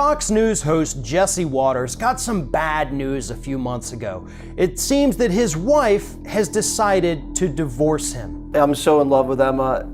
Fox News host Jesse Watters got some bad news a few months ago. It seems that his wife has decided to divorce him. I'm so in love with Emma.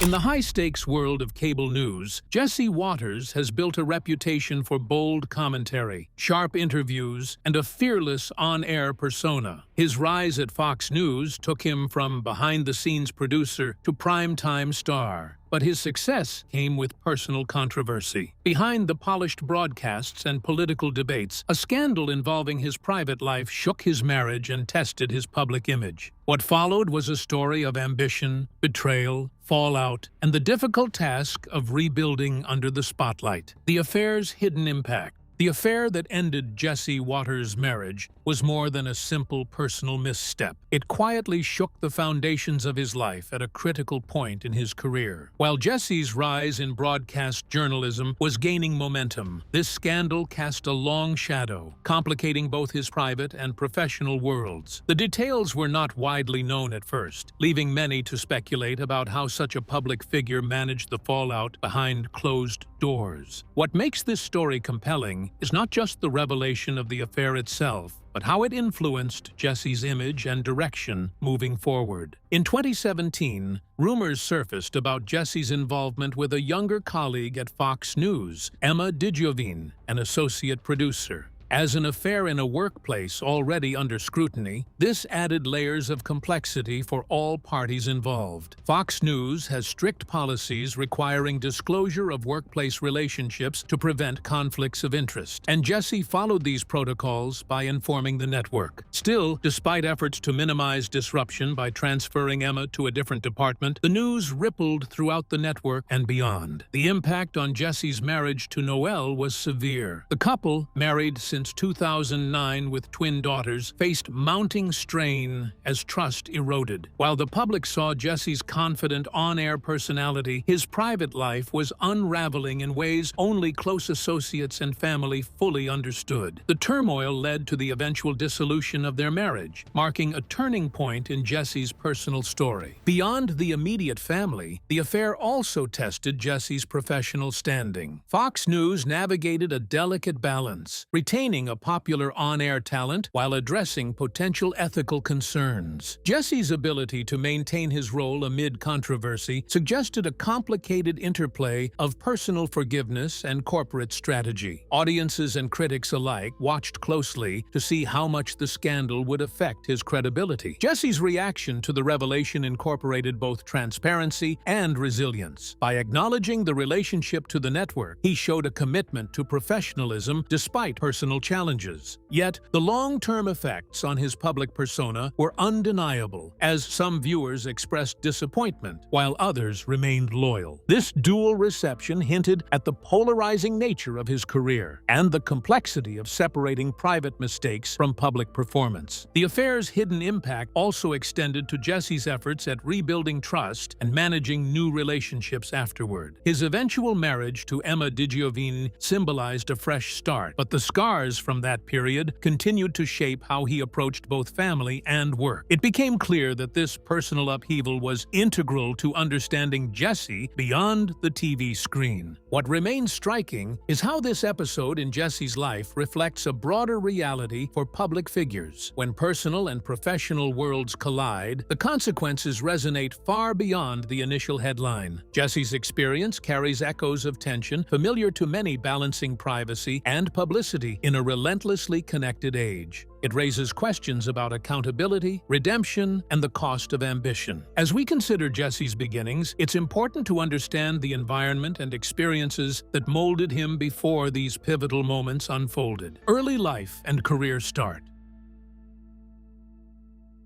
In the high-stakes world of cable news, Jesse Watters has built a reputation for bold commentary, sharp interviews, and a fearless on-air persona. His rise at Fox News took him from behind-the-scenes producer to prime-time star. But his success came with personal controversy. Behind the polished broadcasts and political debates, a scandal involving his private life shook his marriage and tested his public image. What followed was a story of ambition, betrayal, fallout, and the difficult task of rebuilding under the spotlight. The affair's hidden impact. The affair that ended Jesse Watters' marriage was more than a simple personal misstep. It quietly shook the foundations of his life at a critical point in his career. While Jesse's rise in broadcast journalism was gaining momentum, this scandal cast a long shadow, complicating both his private and professional worlds. The details were not widely known at first, leaving many to speculate about how such a public figure managed the fallout behind closed doors. What makes this story compelling is not just the revelation of the affair itself, but how it influenced Jesse's image and direction moving forward. In 2017, rumors surfaced about Jesse's involvement with a younger colleague at Fox News, Emma Digiovine, an associate producer. As an affair in a workplace already under scrutiny, this added layers of complexity for all parties involved. Fox News has strict policies requiring disclosure of workplace relationships to prevent conflicts of interest, and Jesse followed these protocols by informing the network. Still, despite efforts to minimize disruption by transferring Emma to a different department, the news rippled throughout the network and beyond. The impact on Jesse's marriage to Noelle was severe. The couple, married since 2009 with twin daughters, faced mounting strain as trust eroded. While the public saw Jesse's confident on-air personality, his private life was unraveling in ways only close associates and family fully understood. The turmoil led to the eventual dissolution of their marriage, marking a turning point in Jesse's personal story. Beyond the immediate family, the affair also tested Jesse's professional standing. Fox News navigated a delicate balance, retaining a popular on-air talent while addressing potential ethical concerns. Jesse's ability to maintain his role amid controversy suggested a complicated interplay of personal forgiveness and corporate strategy. Audiences and critics alike watched closely to see how much the scandal would affect his credibility. Jesse's reaction to the revelation incorporated both transparency and resilience. By acknowledging the relationship to the network, he showed a commitment to professionalism despite personal challenges. Yet, the long-term effects on his public persona were undeniable, as some viewers expressed disappointment, while others remained loyal. This dual reception hinted at the polarizing nature of his career and the complexity of separating private mistakes from public performance. The affair's hidden impact also extended to Jesse's efforts at rebuilding trust and managing new relationships afterward. His eventual marriage to Emma Digiovine symbolized a fresh start, but the scars from that period continued to shape how he approached both family and work. It became clear that this personal upheaval was integral to understanding Jesse beyond the TV screen. What remains striking is how this episode in Jesse's life reflects a broader reality for public figures. When personal and professional worlds collide, the consequences resonate far beyond the initial headline. Jesse's experience carries echoes of tension familiar to many balancing privacy and publicity in a relentlessly connected age. It raises questions about accountability, redemption, and the cost of ambition. As we consider Jesse's beginnings, it's important to understand the environment and experiences that molded him before these pivotal moments unfolded. Early life and career start.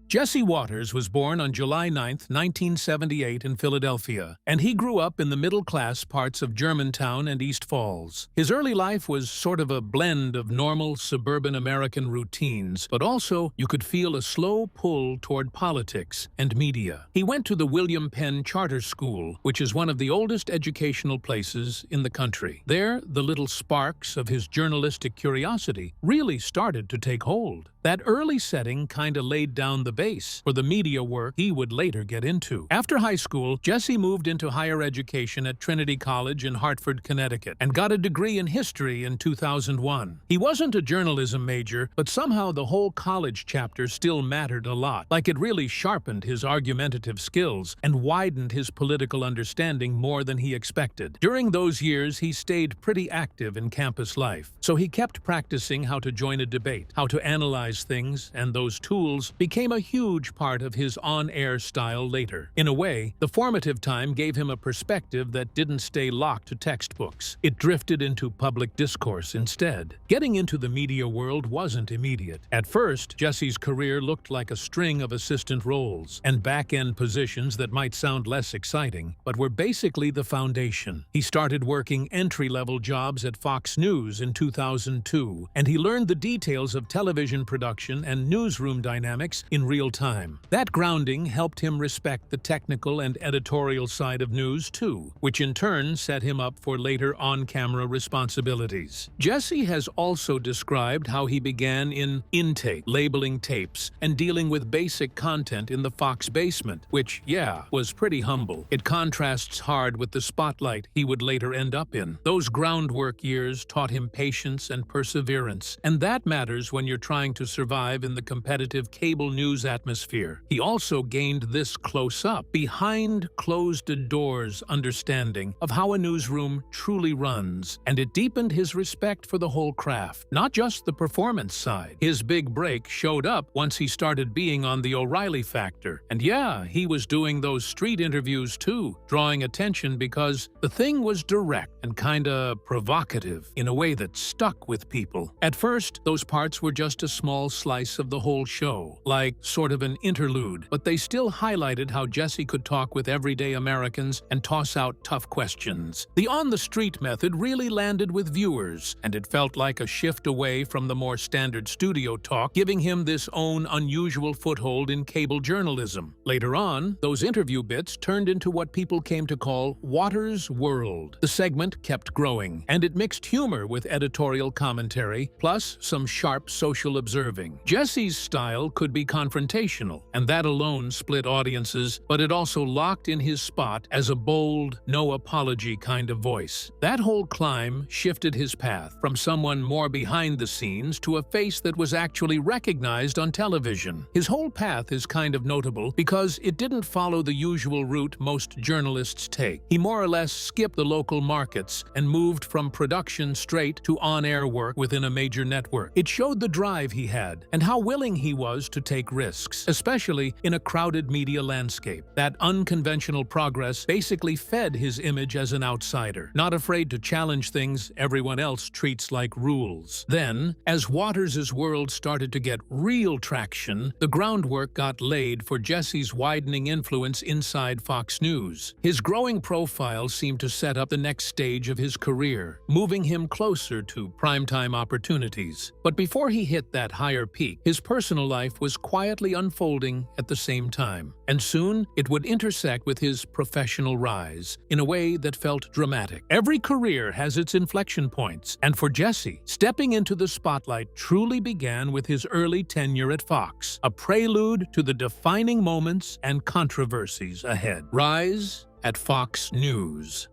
Jesse Watters was born on July 9, 1978 in Philadelphia, and he grew up in the middle-class parts of Germantown and East Falls. His early life was sort of a blend of normal suburban American routines, but also you could feel a slow pull toward politics and media. He went to the William Penn Charter School, which is one of the oldest educational places in the country. There, the little sparks of his journalistic curiosity really started to take hold. That early setting kinda laid down the base for the media work he would later get into. After high school, Jesse moved into higher education at Trinity College in Hartford, Connecticut, and got a degree in history in 2001. He wasn't a journalism major, but somehow the whole college chapter still mattered a lot, like it really sharpened his argumentative skills and widened his political understanding more than he expected. During those years, he stayed pretty active in campus life, so he kept practicing how to join a debate, how to analyze things, and those tools became a huge part of his on-air style later. In a way, the formative time gave him a perspective that didn't stay locked to textbooks. It drifted into public discourse instead. Getting into the media world wasn't immediate. At first, Jesse's career looked like a string of assistant roles and back-end positions that might sound less exciting, but were basically the foundation. He started working entry-level jobs at Fox News in 2002, and he learned the details of television production and newsroom dynamics in real time. That grounding helped him respect the technical and editorial side of news too, which in turn set him up for later on-camera responsibilities. Jesse has also described how he began in intake, labeling tapes, and dealing with basic content in the Fox basement, which, yeah, was pretty humble. It contrasts hard with the spotlight he would later end up in. Those groundwork years taught him patience and perseverance, and that matters when you're trying to survive in the competitive cable news atmosphere. He also gained this close-up, behind-closed-doors understanding of how a newsroom truly runs, and it deepened his respect for the whole craft, not just the performance side. His big break showed up once he started being on the O'Reilly Factor, and yeah, he was doing those street interviews too, drawing attention because the thing was direct and kinda provocative in a way that stuck with people. At first, those parts were just a small slice of the whole show, like sort of an interlude, but they still highlighted how Jesse could talk with everyday Americans and toss out tough questions. The on-the-street method really landed with viewers, and it felt like a shift away from the more standard studio talk, giving him this own unusual foothold in cable journalism. Later on, those interview bits turned into what people came to call Waters' World. The segment kept growing, and it mixed humor with editorial commentary, plus some sharp social observing. Jesse's style could be confrontational, and that alone split audiences, but it also locked in his spot as a bold, no-apology kind of voice. That whole climb shifted his path from someone more behind the scenes to a face that was actually recognized on television. His whole path is kind of notable because it didn't follow the usual route most journalists take. He more or less skipped the local markets and moved from production straight to on-air work within a major network. It showed the drive he had and how willing he was to take risks, especially in a crowded media landscape. That unconventional progress basically fed his image as an outsider, not afraid to challenge things everyone else treats like rules. Then, as Waters' World started to get real traction, the groundwork got laid for Jesse's widening influence inside Fox News. His growing profile seemed to set up the next stage of his career, moving him closer to primetime opportunities. But before he hit that higher peak, his personal life was quietly unfolding at the same time, and soon it would intersect with his professional rise in a way that felt dramatic. Every career has its inflection points, and for Jesse, stepping into the spotlight truly began with his early tenure at Fox, a prelude to the defining moments and controversies ahead. Rise at Fox News.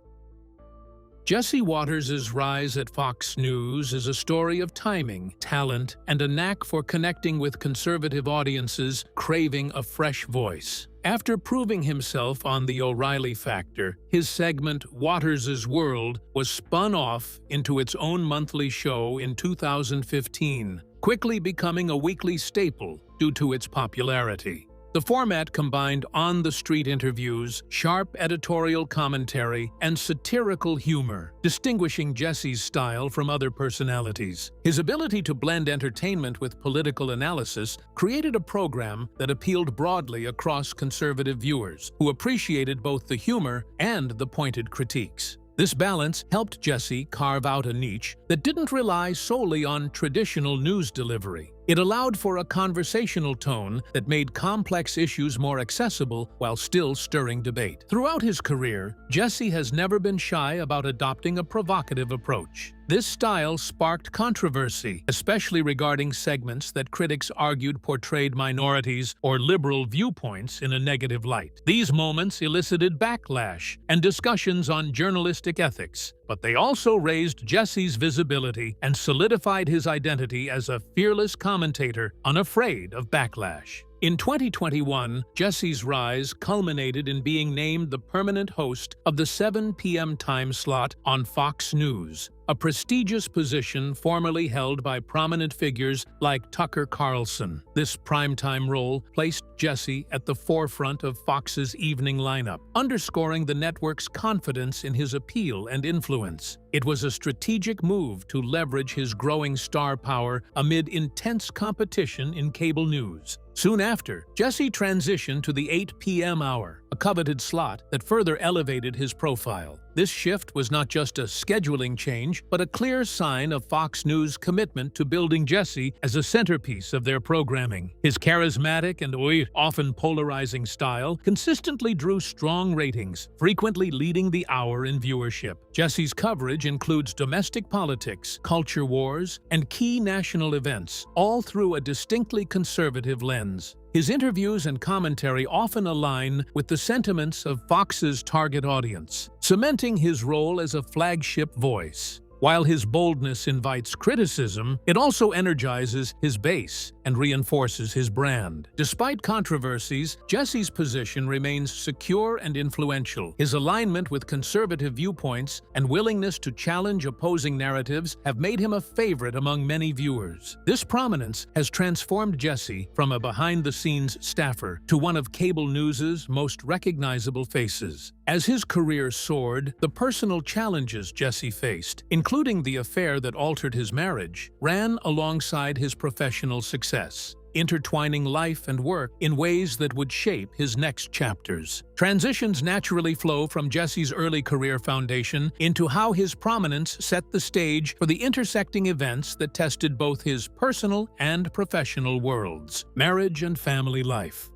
Jesse Waters' rise at Fox News is a story of timing, talent, and a knack for connecting with conservative audiences craving a fresh voice. After proving himself on the O'Reilly Factor, his segment Waters' World was spun off into its own monthly show in 2015, quickly becoming a weekly staple due to its popularity. The format combined on-the-street interviews, sharp editorial commentary, and satirical humor, distinguishing Jesse's style from other personalities. His ability to blend entertainment with political analysis created a program that appealed broadly across conservative viewers, who appreciated both the humor and the pointed critiques. This balance helped Jesse carve out a niche that didn't rely solely on traditional news delivery. It allowed for a conversational tone that made complex issues more accessible while still stirring debate. Throughout his career, Jesse has never been shy about adopting a provocative approach. This style sparked controversy, especially regarding segments that critics argued portrayed minorities or liberal viewpoints in a negative light. These moments elicited backlash and discussions on journalistic ethics, but they also raised Jesse's visibility and solidified his identity as a fearless commentator unafraid of backlash. In 2021, Jesse's rise culminated in being named the permanent host of the 7 p.m. time slot on Fox News, a prestigious position formerly held by prominent figures like Tucker Carlson. This primetime role placed Jesse at the forefront of Fox's evening lineup, underscoring the network's confidence in his appeal and influence. It was a strategic move to leverage his growing star power amid intense competition in cable news. Soon after, Jesse transitioned to the 8 p.m. hour, a coveted slot that further elevated his profile. This shift was not just a scheduling change, but a clear sign of Fox News' commitment to building Jesse as a centerpiece of their programming. His charismatic and often polarizing style consistently drew strong ratings, frequently leading the hour in viewership. Jesse's coverage includes domestic politics, culture wars, and key national events, all through a distinctly conservative lens. His interviews and commentary often align with the sentiments of Fox's target audience, cementing his role as a flagship voice. While his boldness invites criticism, it also energizes his base and reinforces his brand. Despite controversies, Jesse's position remains secure and influential. His alignment with conservative viewpoints and willingness to challenge opposing narratives have made him a favorite among many viewers. This prominence has transformed Jesse from a behind-the-scenes staffer to one of cable news's most recognizable faces. As his career soared, the personal challenges Jesse faced, including the affair that altered his marriage, ran alongside his professional success, intertwining life and work in ways that would shape his next chapters. Transitions naturally flow from Jesse's early career foundation into how his prominence set the stage for the intersecting events that tested both his personal and professional worlds, marriage and family life.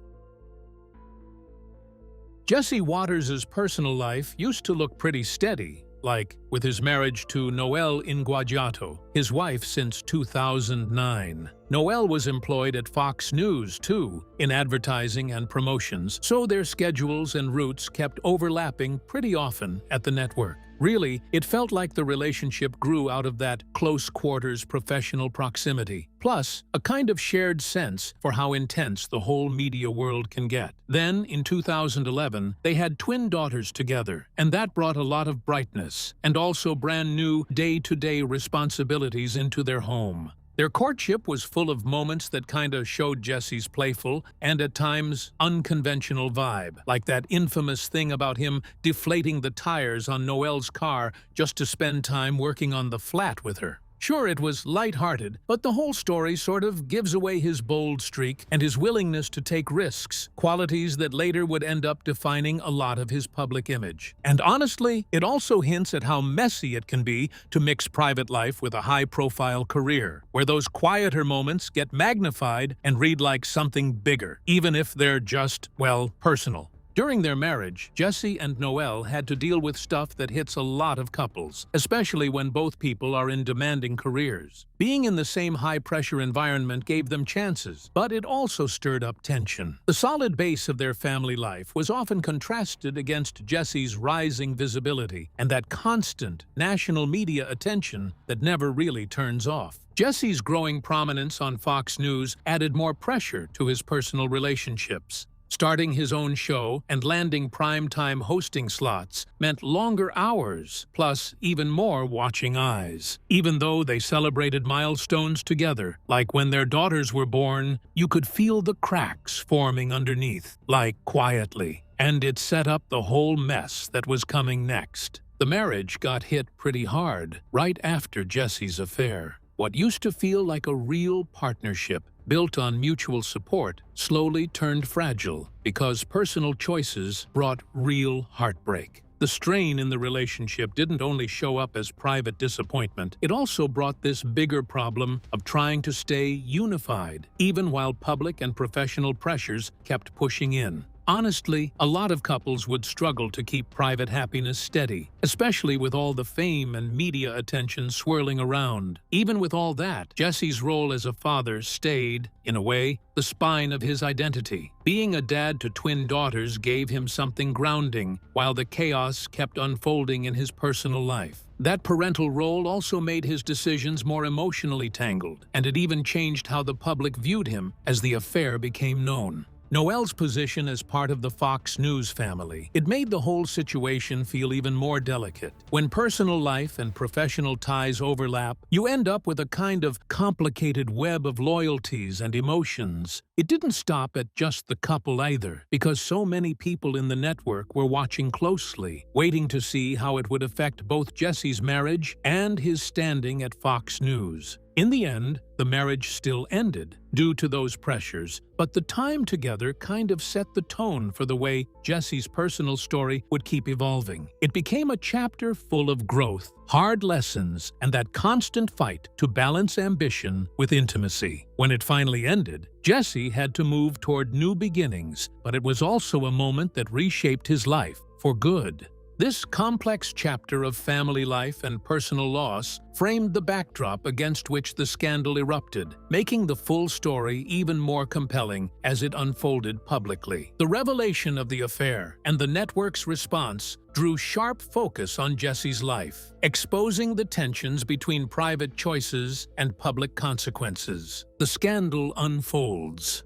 Jesse Waters' personal life used to look pretty steady, like with his marriage to Noelle Inguagiato, his wife since 2009. Noelle was employed at Fox News, too, in advertising and promotions, so their schedules and routes kept overlapping pretty often at the network. Really, it felt like the relationship grew out of that close-quarters professional proximity, plus a kind of shared sense for how intense the whole media world can get. Then, in 2011, they had twin daughters together, and that brought a lot of brightness and also brand new day-to-day responsibilities into their home. Their courtship was full of moments that kinda showed Jesse's playful and at times unconventional vibe, like that infamous thing about him deflating the tires on Noelle's car just to spend time working on the flat with her. Sure, it was lighthearted, but the whole story sort of gives away his bold streak and his willingness to take risks, qualities that later would end up defining a lot of his public image. And honestly, it also hints at how messy it can be to mix private life with a high-profile career, where those quieter moments get magnified and read like something bigger, even if they're just, well, personal. During their marriage, Jesse and Noelle had to deal with stuff that hits a lot of couples, especially when both people are in demanding careers. Being in the same high-pressure environment gave them chances, but it also stirred up tension. The solid base of their family life was often contrasted against Jesse's rising visibility and that constant national media attention that never really turns off. Jesse's growing prominence on Fox News added more pressure to his personal relationships. Starting his own show and landing primetime hosting slots meant longer hours, plus even more watching eyes. Even though they celebrated milestones together, like when their daughters were born, you could feel the cracks forming underneath, like quietly, and it set up the whole mess that was coming next. The marriage got hit pretty hard right after Jesse's affair. What used to feel like a real partnership built on mutual support slowly turned fragile because personal choices brought real heartbreak. The strain in the relationship didn't only show up as private disappointment, it also brought this bigger problem of trying to stay unified, even while public and professional pressures kept pushing in. Honestly, a lot of couples would struggle to keep private happiness steady, especially with all the fame and media attention swirling around. Even with all that, Jesse's role as a father stayed, in a way, the spine of his identity. Being a dad to twin daughters gave him something grounding, while the chaos kept unfolding in his personal life. That parental role also made his decisions more emotionally tangled, and it even changed how the public viewed him as the affair became known. Noel's position as part of the Fox News family, it made the whole situation feel even more delicate. When personal life and professional ties overlap, you end up with a kind of complicated web of loyalties and emotions. It didn't stop at just the couple either, because so many people in the network were watching closely, waiting to see how it would affect both Jesse's marriage and his standing at Fox News. In the end, the marriage still ended due to those pressures, but the time together kind of set the tone for the way Jesse's personal story would keep evolving. It became a chapter full of growth, hard lessons, and that constant fight to balance ambition with intimacy. When it finally ended, Jesse had to move toward new beginnings, but it was also a moment that reshaped his life for good. This complex chapter of family life and personal loss framed the backdrop against which the scandal erupted, making the full story even more compelling as it unfolded publicly. The revelation of the affair and the network's response drew sharp focus on Jesse's life, exposing the tensions between private choices and public consequences. The scandal unfolds.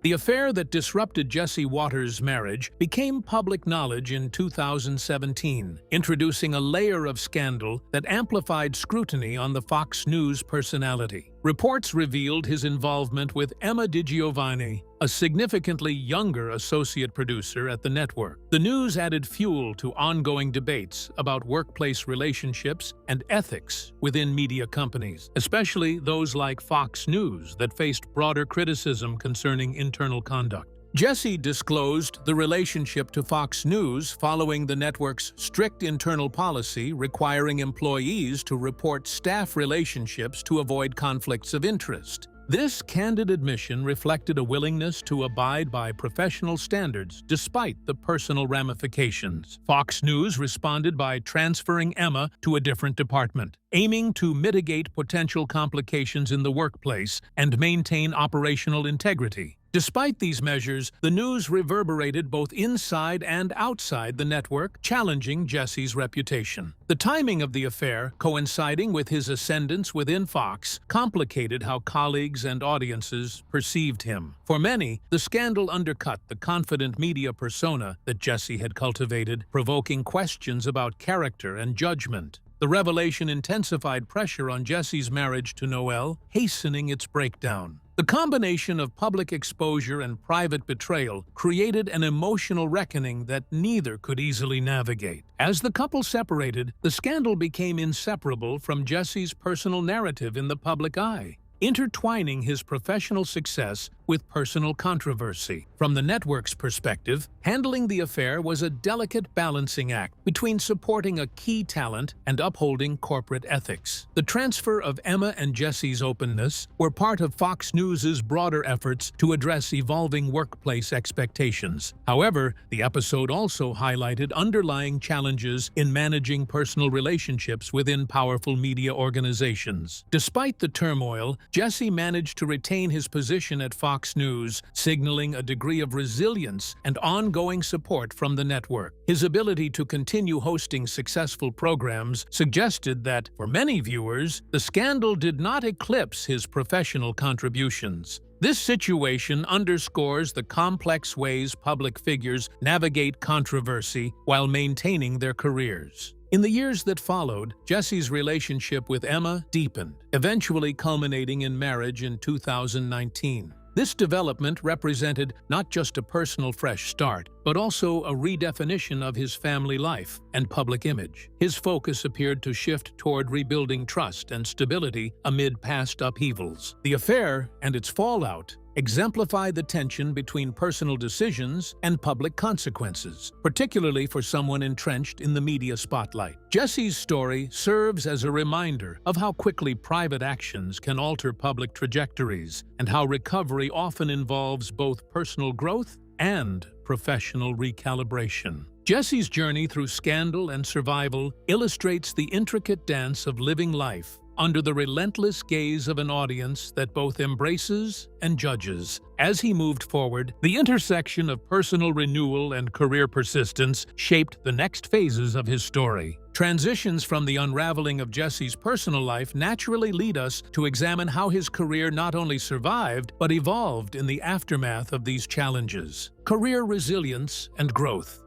The affair that disrupted Jesse Waters' marriage became public knowledge in 2017, introducing a layer of scandal that amplified scrutiny on the Fox News personality. Reports revealed his involvement with Emma DiGiovanni, a significantly younger associate producer at the network. The news added fuel to ongoing debates about workplace relationships and ethics within media companies, especially those like Fox News that faced broader criticism concerning internal conduct. Jesse disclosed the relationship to Fox News following the network's strict internal policy requiring employees to report staff relationships to avoid conflicts of interest. This candid admission reflected a willingness to abide by professional standards despite the personal ramifications. Fox News responded by transferring Emma to a different department, aiming to mitigate potential complications in the workplace and maintain operational integrity. Despite these measures, the news reverberated both inside and outside the network, challenging Jesse's reputation. The timing of the affair, coinciding with his ascendance within Fox, complicated how colleagues and audiences perceived him. For many, the scandal undercut the confident media persona that Jesse had cultivated, provoking questions about character and judgment. The revelation intensified pressure on Jesse's marriage to Noel, hastening its breakdown. The combination of public exposure and private betrayal created an emotional reckoning that neither could easily navigate. As the couple separated, the scandal became inseparable from Jesse's personal narrative in the public eye, intertwining his professional success with personal controversy. From the network's perspective, handling the affair was a delicate balancing act between supporting a key talent and upholding corporate ethics. The transfer of Emma and Jesse's openness were part of Fox News' broader efforts to address evolving workplace expectations. However, the episode also highlighted underlying challenges in managing personal relationships within powerful media organizations. Despite the turmoil, Jesse managed to retain his position at Fox News, signaling a degree of resilience and ongoing support from the network. His ability to continue hosting successful programs suggested that, for many viewers, the scandal did not eclipse his professional contributions. This situation underscores the complex ways public figures navigate controversy while maintaining their careers. In the years that followed, Jesse's relationship with Emma deepened, eventually culminating in marriage in 2019. This development represented not just a personal fresh start, but also a redefinition of his family life and public image. His focus appeared to shift toward rebuilding trust and stability amid past upheavals. The affair and its fallout exemplify the tension between personal decisions and public consequences, particularly for someone entrenched in the media spotlight. Jesse's story serves as a reminder of how quickly private actions can alter public trajectories and how recovery often involves both personal growth and professional recalibration. Jesse's journey through scandal and survival illustrates the intricate dance of living life under the relentless gaze of an audience that both embraces and judges. As he moved forward, the intersection of personal renewal and career persistence shaped the next phases of his story. Transitions from the unraveling of Jesse's personal life naturally lead us to examine how his career not only survived, but evolved in the aftermath of these challenges. Career resilience and growth.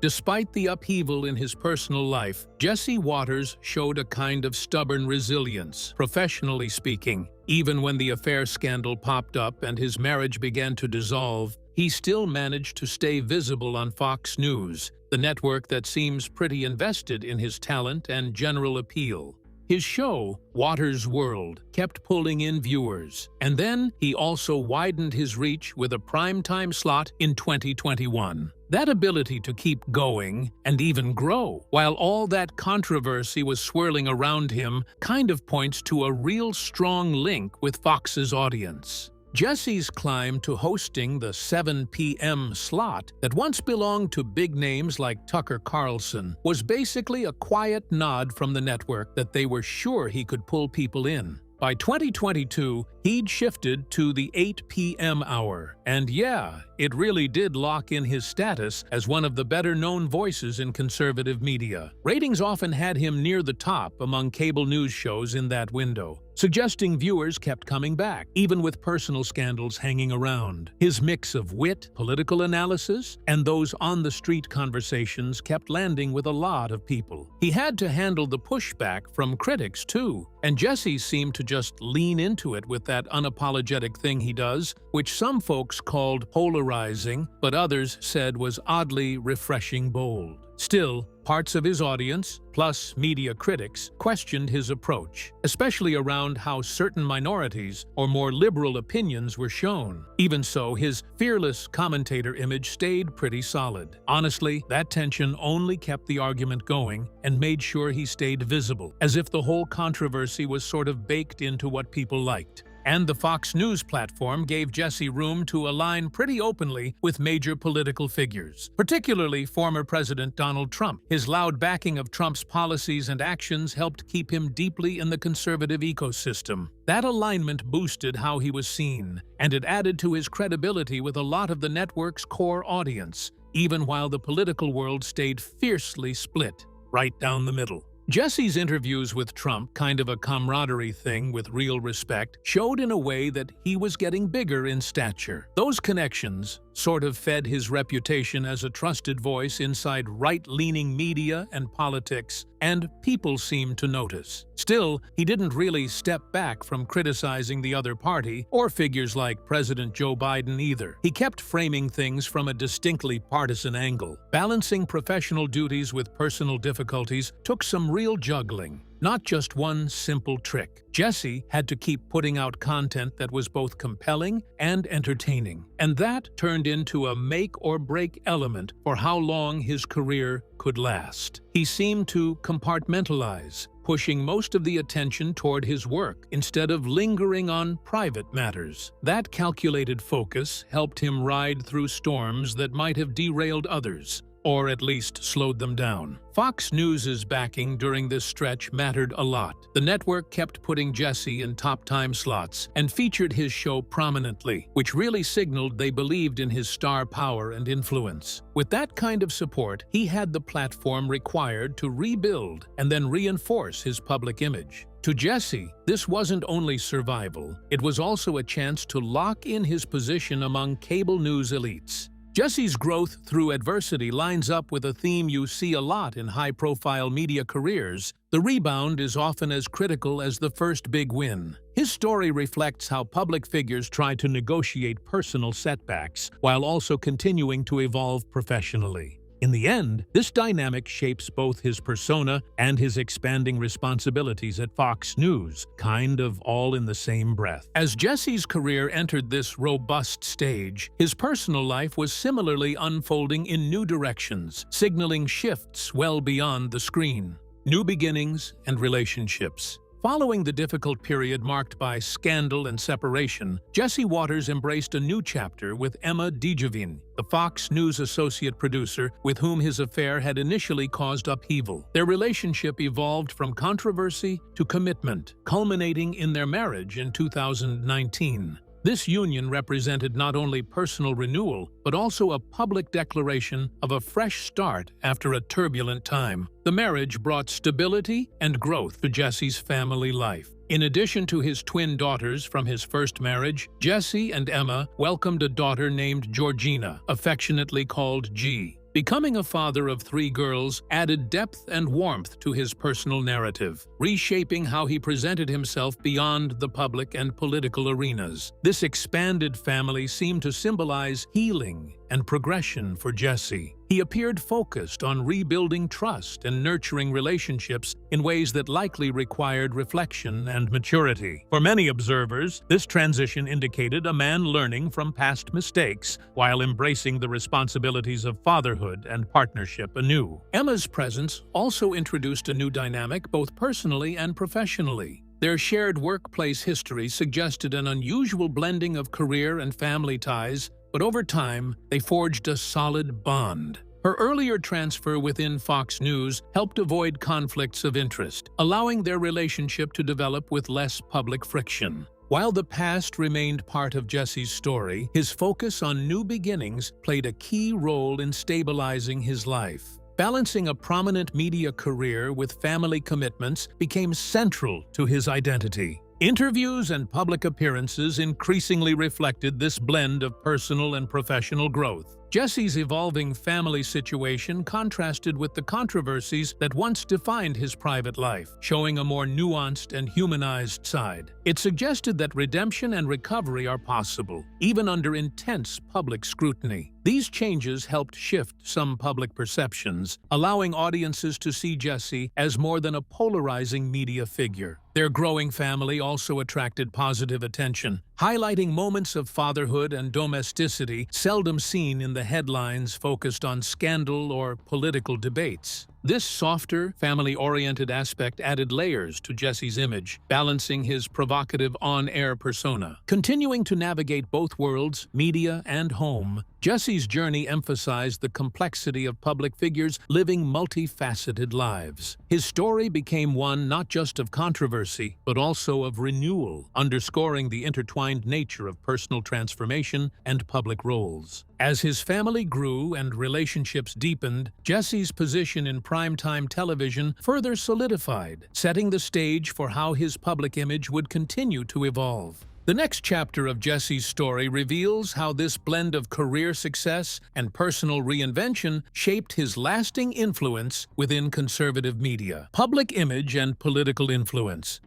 Despite the upheaval in his personal life, Jesse Waters showed a kind of stubborn resilience, professionally speaking. Even when the affair scandal popped up and his marriage began to dissolve, he still managed to stay visible on Fox News, the network that seems pretty invested in his talent and general appeal. His show, Waters' World, kept pulling in viewers, and then he also widened his reach with a primetime slot in 2021. That ability to keep going and even grow while all that controversy was swirling around him kind of points to a real strong link with Fox's audience. Jesse's climb to hosting the 7 p.m. slot that once belonged to big names like Tucker Carlson was basically a quiet nod from the network that they were sure he could pull people in. By 2022, he'd shifted to the 8 p.m. hour, and yeah, it really did lock in his status as one of the better-known voices in conservative media. Ratings often had him near the top among cable news shows in that window, suggesting viewers kept coming back, even with personal scandals hanging around. His mix of wit, political analysis, and those on-the-street conversations kept landing with a lot of people. He had to handle the pushback from critics, too, and Jesse seemed to just lean into it with that unapologetic thing he does, which some folks called polarizing, but others said was oddly refreshing bold. Still, parts of his audience, plus media critics, questioned his approach, especially around how certain minorities or more liberal opinions were shown. Even so, his fearless commentator image stayed pretty solid. Honestly, that tension only kept the argument going and made sure he stayed visible, as if the whole controversy was sort of baked into what people liked. And the Fox News platform gave Jesse room to align pretty openly with major political figures, particularly former President Donald Trump. His loud backing of Trump's policies and actions helped keep him deeply in the conservative ecosystem. That alignment boosted how he was seen, and it added to his credibility with a lot of the network's core audience, even while the political world stayed fiercely split, right down the middle. Jesse's interviews with Trump, kind of a camaraderie thing with real respect, showed in a way that he was getting bigger in stature. Those connections sort of fed his reputation as a trusted voice inside right-leaning media and politics, and people seemed to notice. Still, he didn't really step back from criticizing the other party or figures like President Joe Biden either. He kept framing things from a distinctly partisan angle. Balancing professional duties with personal difficulties took some real juggling, not just one simple trick. Jesse had to keep putting out content that was both compelling and entertaining, and that turned into a make-or-break element for how long his career could last. He seemed to compartmentalize, pushing most of the attention toward his work instead of lingering on private matters. That calculated focus helped him ride through storms that might have derailed others, or at least slowed them down. Fox News' backing during this stretch mattered a lot. The network kept putting Jesse in top time slots and featured his show prominently, which really signaled they believed in his star power and influence. With that kind of support, he had the platform required to rebuild and then reinforce his public image. To Jesse, this wasn't only survival, it was also a chance to lock in his position among cable news elites. Jesse's growth through adversity lines up with a theme you see a lot in high-profile media careers. The rebound is often as critical as the first big win. His story reflects how public figures try to negotiate personal setbacks while also continuing to evolve professionally. In the end, this dynamic shapes both his persona and his expanding responsibilities at Fox News, kind of all in the same breath. As Jesse's career entered this robust stage, his personal life was similarly unfolding in new directions, signaling shifts well beyond the screen. New beginnings and relationships. Following the difficult period marked by scandal and separation, Jesse Waters embraced a new chapter with Emma DeGeorge, the Fox News associate producer with whom his affair had initially caused upheaval. Their relationship evolved from controversy to commitment, culminating in their marriage in 2019. This union represented not only personal renewal, but also a public declaration of a fresh start after a turbulent time. The marriage brought stability and growth to Jesse's family life. In addition to his twin daughters from his first marriage, Jesse and Emma welcomed a daughter named Georgina, affectionately called G. Becoming a father of 3 girls added depth and warmth to his personal narrative, reshaping how he presented himself beyond the public and political arenas. This expanded family seemed to symbolize healing and progression for Jesse. He appeared focused on rebuilding trust and nurturing relationships in ways that likely required reflection and maturity. For many observers, this transition indicated a man learning from past mistakes while embracing the responsibilities of fatherhood and partnership anew. Emma's presence also introduced a new dynamic both personally and professionally. Their shared workplace history suggested an unusual blending of career and family ties, but over time, they forged a solid bond. Her earlier transfer within Fox News helped avoid conflicts of interest, allowing their relationship to develop with less public friction. While the past remained part of Jesse's story, his focus on new beginnings played a key role in stabilizing his life. Balancing a prominent media career with family commitments became central to his identity. Interviews and public appearances increasingly reflected this blend of personal and professional growth. Jesse's evolving family situation contrasted with the controversies that once defined his private life, showing a more nuanced and humanized side. It suggested that redemption and recovery are possible, even under intense public scrutiny. These changes helped shift some public perceptions, allowing audiences to see Jesse as more than a polarizing media figure. Their growing family also attracted positive attention, highlighting moments of fatherhood and domesticity seldom seen in the headlines focused on scandal or political debates. This softer, family-oriented aspect added layers to Jesse's image, balancing his provocative on-air persona. Continuing to navigate both worlds, media and home, Jesse's journey emphasized the complexity of public figures living multifaceted lives. His story became one not just of controversy, but also of renewal, underscoring the intertwined nature of personal transformation and public roles. As his family grew and relationships deepened, Jesse's position in primetime television further solidified, setting the stage for how his public image would continue to evolve. The next chapter of Jesse's story reveals how this blend of career success and personal reinvention shaped his lasting influence within conservative media, public image, and political influence.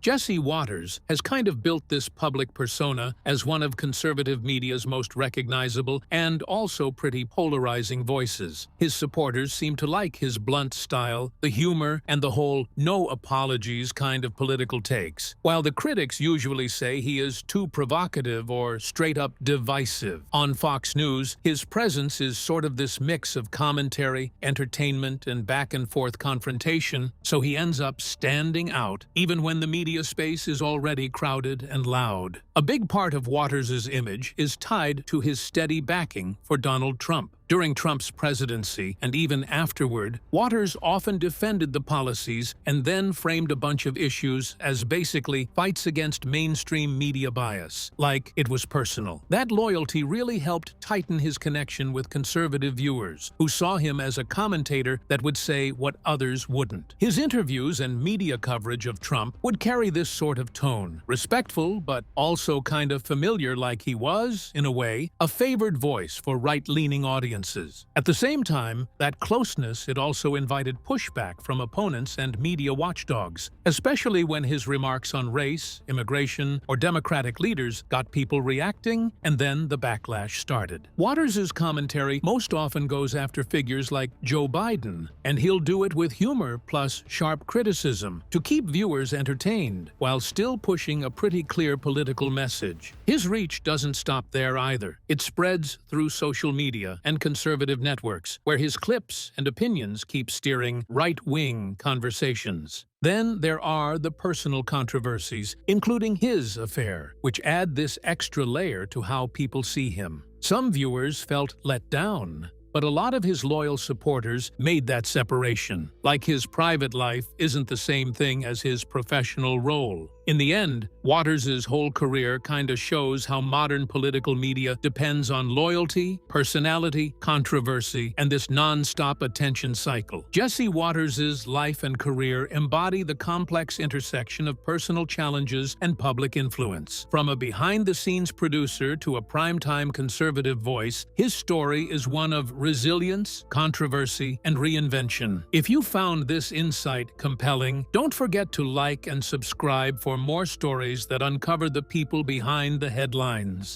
Jesse Waters has kind of built this public persona as one of conservative media's most recognizable and also pretty polarizing voices. His supporters seem to like his blunt style, the humor, and the whole no apologies kind of political takes, while the critics usually say he is too provocative or straight-up divisive. On Fox News, his presence is sort of this mix of commentary, entertainment, and back-and-forth confrontation, so he ends up standing out even when the media space is already crowded and loud. A big part of Waters' image is tied to his steady backing for Donald Trump. During Trump's presidency, and even afterward, Waters often defended the policies and then framed a bunch of issues as basically fights against mainstream media bias, like it was personal. That loyalty really helped tighten his connection with conservative viewers, who saw him as a commentator that would say what others wouldn't. His interviews and media coverage of Trump would carry this sort of tone, respectful but also kind of familiar, like he was, in a way, a favored voice for right-leaning audiences. influences. At the same time, that closeness it also invited pushback from opponents and media watchdogs, especially when his remarks on race, immigration, or Democratic leaders got people reacting, and then the backlash started. Waters' commentary most often goes after figures like Joe Biden, and he'll do it with humor plus sharp criticism to keep viewers entertained, while still pushing a pretty clear political message. His reach doesn't stop there either. It spreads through social media and conservative networks, where his clips and opinions keep steering right-wing conversations. Then there are the personal controversies, including his affair, which add this extra layer to how people see him. Some viewers felt let down, but a lot of his loyal supporters made that separation, like his private life isn't the same thing as his professional role. In the end, Waters' whole career kinda shows how modern political media depends on loyalty, personality, controversy, and this non-stop attention cycle. Jesse Waters' life and career embody the complex intersection of personal challenges and public influence. From a behind-the-scenes producer to a primetime conservative voice, his story is one of resilience, controversy, and reinvention. If you found this insight compelling, don't forget to like and subscribe for more stories that uncover the people behind the headlines.